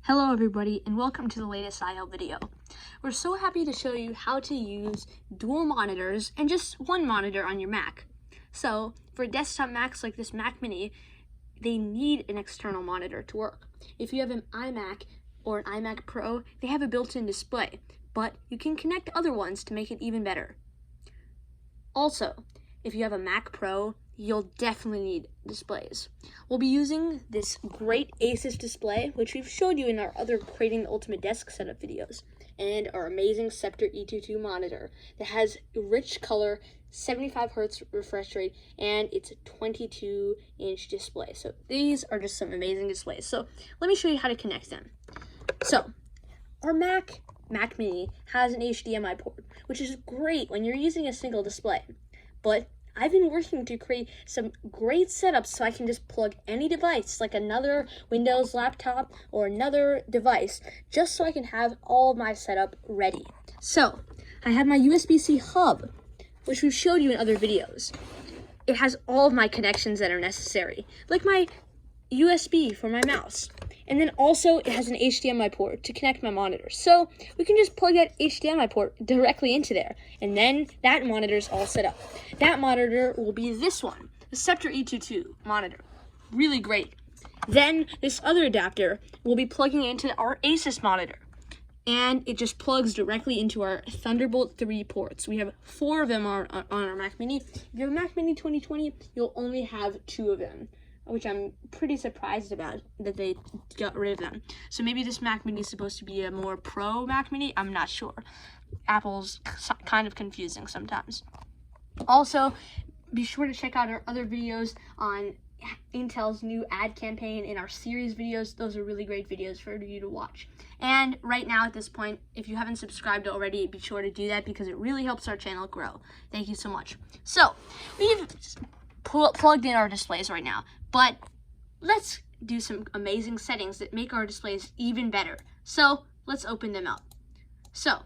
Hello everybody and welcome to the latest iHelp video. We're so happy to show you how to use dual monitors and just one monitor on your Mac. So for desktop Macs like this Mac Mini, they need an external monitor to work. If you have an iMac or an iMac Pro, they have a built-in display, but you can connect other ones to make it even better. Also, if you have a Mac Pro, you'll definitely need displays. We'll be using this great Asus display, which we've showed you in our other Creating the Ultimate Desk Setup videos, and our amazing Scepter E22 monitor that has rich color, 75 Hz refresh rate, and it's a 22-inch display. So these are just some amazing displays. So let me show you how to connect them. So our Mac Mini has an HDMI port, which is great when you're using a single display, but I've been working to create some great setups so I can just plug any device, like another Windows laptop or another device, just so I can have all of my setup ready. So I have my USB-C hub, which we've showed you in other videos. It has all of my connections that are necessary, like my USB for my mouse. And then also it has an HDMI port to connect my monitor. So we can just plug that HDMI port directly into there. And then that monitor is all set up. That monitor will be this one, the Scepter E22 monitor. Really great. Then this other adapter will be plugging into our Asus monitor. And it just plugs directly into our Thunderbolt 3 ports. We have 4 of them on our Mac Mini. If you have a Mac Mini 2020, you'll only have 2 of them, which I'm pretty surprised about that they got rid of them. So maybe this Mac Mini is supposed to be a more pro Mac Mini. I'm not sure. Apple's kind of confusing sometimes. Also, be sure to check out our other videos on Intel's new ad campaign in our series videos. Those are really great videos for you to watch. And right now at this point, if you haven't subscribed already, be sure to do that because it really helps our channel grow. Thank you so much. So, we've plugged in our displays right now, but let's do some amazing settings that make our displays even better. So let's open them up. So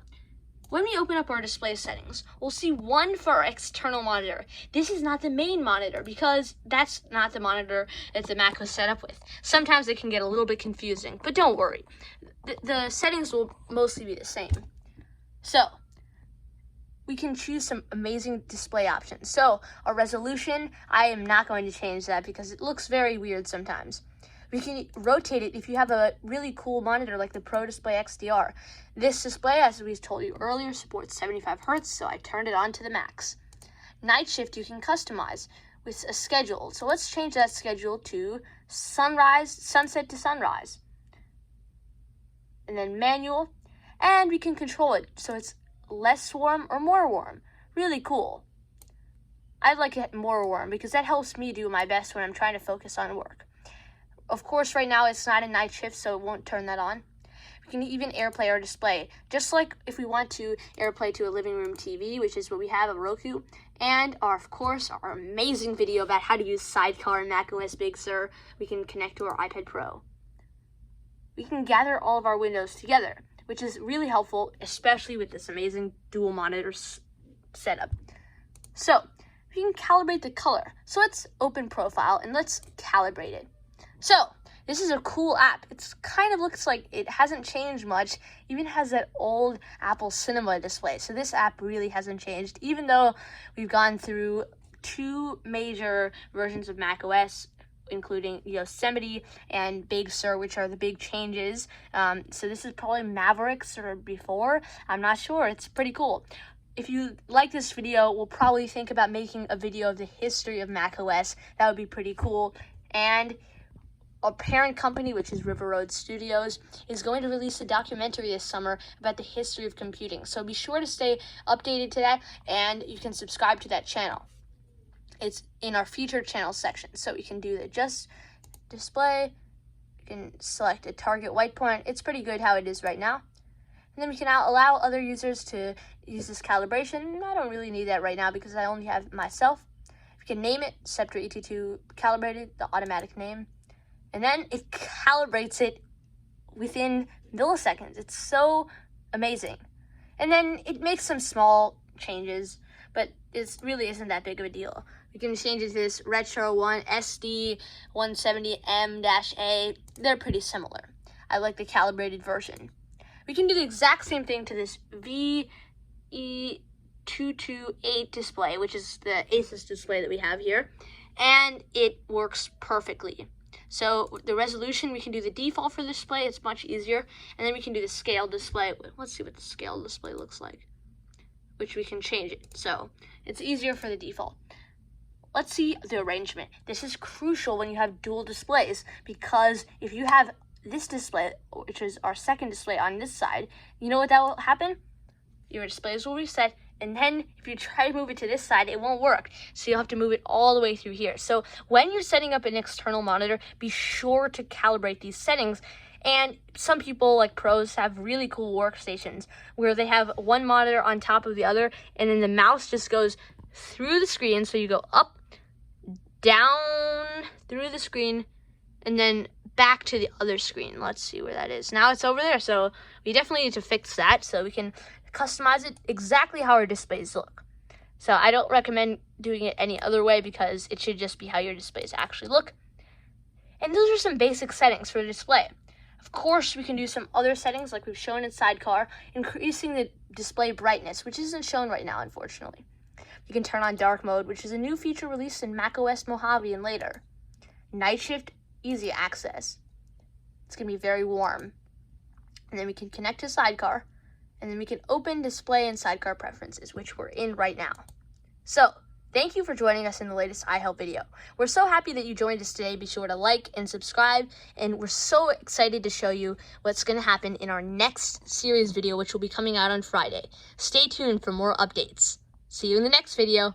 when we open up our display settings, we'll see one for our external monitor. This is not the main monitor because that's not the monitor that the Mac was set up with. Sometimes it can get a little bit confusing, but don't worry. The settings will mostly be the same. So we can choose some amazing display options. So our resolution, I am not going to change that because it looks very weird sometimes. We can rotate it if you have a really cool monitor like the Pro Display XDR. This display, as we told you earlier, supports 75 Hz, so I turned it on to the max. Night shift you can customize with a schedule. So let's change that schedule to sunset to sunrise. And then manual, and we can control it so it's less warm or more warm. Really cool. I'd like it more warm because that helps me do my best when I'm trying to focus on work. Of course, right now it's not a night shift, so it won't turn that on. We can even AirPlay our display, just like if we want to AirPlay to a living room TV, which is what we have, a Roku, and of course, our amazing video about how to use Sidecar in macOS Big Sur. We can connect to our iPad Pro. We can gather all of our windows together, which is really helpful, especially with this amazing dual monitor setup. So we can calibrate the color. So let's open Profile and let's calibrate it. So this is a cool app. It kind of looks like it hasn't changed much. Even has that old Apple Cinema display. So this app really hasn't changed, even though we've gone through 2 major versions of macOS, including Yosemite and Big Sur, which are the big changes. So this is probably Mavericks or before. I'm not sure. It's pretty cool. If you like this video, we'll probably think about making a video of the history of macOS. That would be pretty cool. And our parent company, which is River Road Studios, is going to release a documentary this summer about the history of computing. So be sure to stay updated to that, and you can subscribe to that channel. It's in our featured channel section. So we can do the just display. We can select a target white point. It's pretty good how it is right now. And then we can allow other users to use this calibration. I don't really need that right now because I only have myself. We can name it Scepter E22 calibrated, the automatic name. And then it calibrates it within milliseconds. It's so amazing. And then it makes some small changes, but it really isn't that big of a deal. We can change it to this Retro 1 SD 170M-A. They're pretty similar. I like the calibrated version. We can do the exact same thing to this VE228 display, which is the Asus display that we have here, and it works perfectly. So the resolution, we can do the default for the display, it's much easier, and then we can do the scale display. Let's see what the scale display looks like, which we can change it. So it's easier for the default. Let's see the arrangement. This is crucial when you have dual displays, because if you have this display, which is our second display on this side, you know what that will happen? Your displays will reset, and then if you try to move it to this side, it won't work. So you'll have to move it all the way through here. So when you're setting up an external monitor, be sure to calibrate these settings. And some people, like pros, have really cool workstations where they have one monitor on top of the other, and then the mouse just goes through the screen. So you go up, down through the screen, and then back to the other screen. Let's see where that is. Now it's over there. So we definitely need to fix that so we can customize it exactly how our displays look. So I don't recommend doing it any other way, because it should just be how your displays actually look. And those are some basic settings for the display. Of course, we can do some other settings like we've shown in Sidecar, increasing the display brightness, which isn't shown right now, unfortunately. You can turn on dark mode, which is a new feature released in macOS Mojave and later. Night shift, easy access. It's going to be very warm. And then we can connect to Sidecar, and then we can open display and Sidecar preferences, which we're in right now. So, thank you for joining us in the latest iHelp video. We're so happy that you joined us today. Be sure to like and subscribe, and we're so excited to show you what's going to happen in our next series video, which will be coming out on Friday. Stay tuned for more updates. See you in the next video.